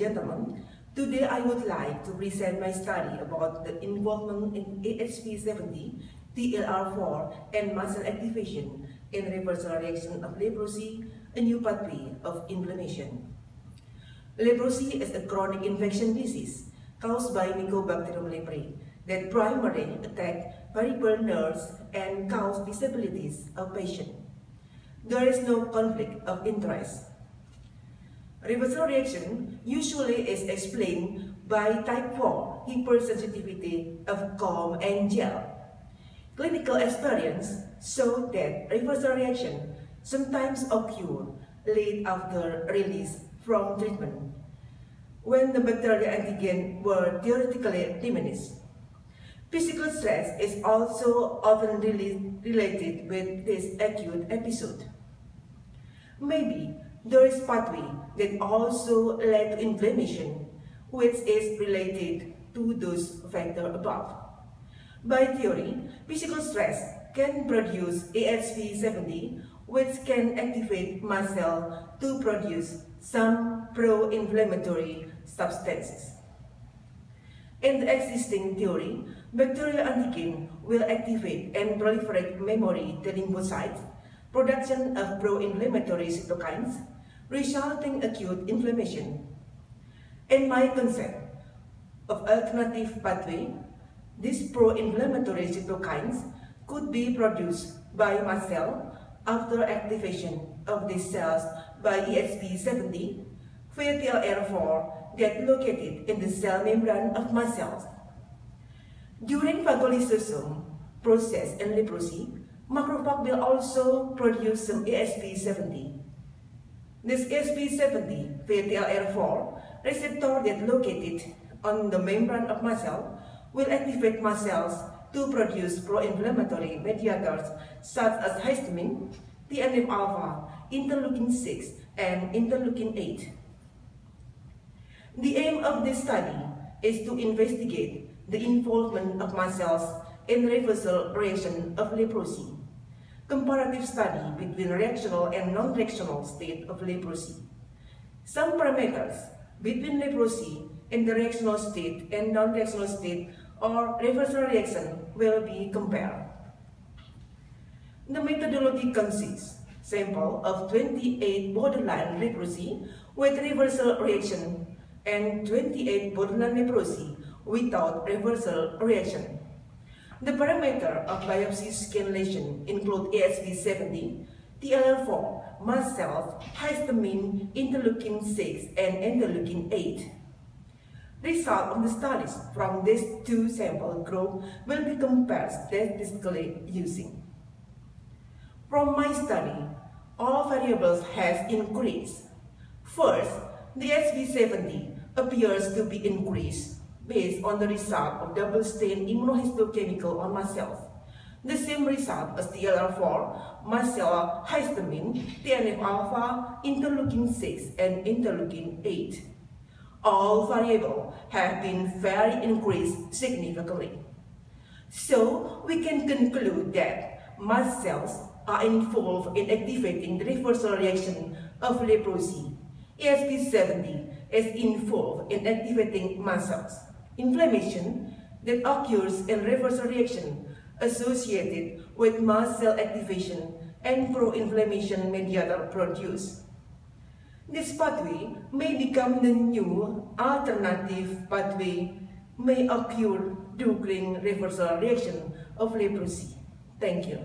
gentlemen, today I would like to present my study about the involvement in AHP70, TLR4, and muscle activation in reversal reaction of leprosy, a new pathway of inflammation. Leprosy is a chronic infection disease caused by Mycobacterium leprae that primarily attack peripheral nerves and cause disabilities of patients. There is no conflict of interest. Reversal reaction usually is explained by type 4 hypersensitivity of comb and gel. Clinical experience show that reversal reaction sometimes occur late after release from treatment, when the bacterial antigen were theoretically diminished. Physical stress is also often related with this acute episode. Maybe there is pathway that also led to inflammation, which is related to those factors above. By theory, physical stress can produce AHP70, which can activate mast cells to produce some pro-inflammatory substances. In the existing theory, bacterial antigen will activate and proliferate memory to lymphocytes, production of pro-inflammatory cytokines, resulting acute inflammation. In my concept of alternative pathway, these pro-inflammatory cytokines could be produced by mast cell after activation of these cells by AHP70 via TLR4 that located in the cell membrane of mast cells. During phagocytosis process in leprosy, macrophage will also produce some AHP70. This AHP70 via TLR4 receptor that located on the membrane of mast cell will activate mast cells to produce pro-inflammatory mediators such as histamine, TNF-alpha, interleukin-6, and interleukin-8. The aim of this study is to investigate the involvement of mast cells in reversal reaction of leprosy, comparative study between reactional and non-reactional state of leprosy. Some parameters between leprosy and the reactional state and non-reactional state or reversal reaction will be compared. The methodology consists sample of 28 borderline leprosy with reversal reaction and 28 borderline leprosy without reversal reaction. The parameter of biopsy scan lesion include AHP70, TLR4, mast cells, histamine, interleukin-6, and interleukin-8. Results of the studies from these two sample groups will be compared statistically using. From my study, all variables have increased. First, the AHP70 appears to be increased based on the result of double-stain immunohistochemical on mast cells. The same result as TLR4, mast cell, histamine, TNF-alpha, interleukin-6, and interleukin-8. All variables have been very increased significantly. So, we can conclude that mast cells are involved in activating the reversal reaction of leprosy. AHP70 is involved in activating mast cells. Inflammation that occurs in reversal reaction associated with mast cell activation and pro-inflammation mediator produced. This pathway may become the new alternative pathway may occur during reversal reaction of leprosy. Thank you.